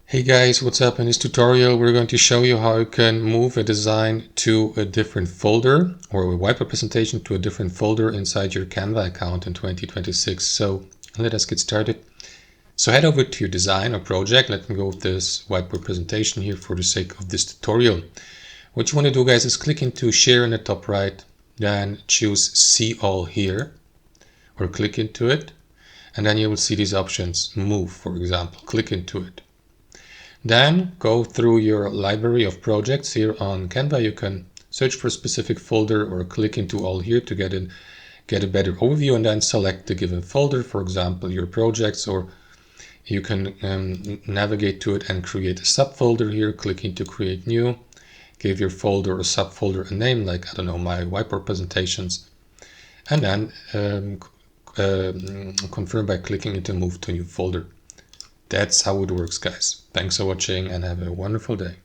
Hey guys, what's up? In this tutorial we're going to show you how you can move a design to a different folder or a whiteboard presentation to a different folder inside your Canva account in 2026. So let us get started. So head over to your design or project. Let me go with this whiteboard presentation here for the sake of this tutorial. What you want to do, guys, is click into share in the top right, then choose see all here or click into it, and then you will see these options. Move, for example, click into it. Then go through your library of projects here on Canva. You can search for a specific folder or click into all here to get a better overview, and then select the given folder, for example, your projects, or you can navigate to it and create a subfolder here. Click into create new, give your folder or subfolder a name like, I don't know, my whiteboard presentations, and then confirm by clicking into move to new folder. That's how it works, guys. Thanks for watching and have a wonderful day.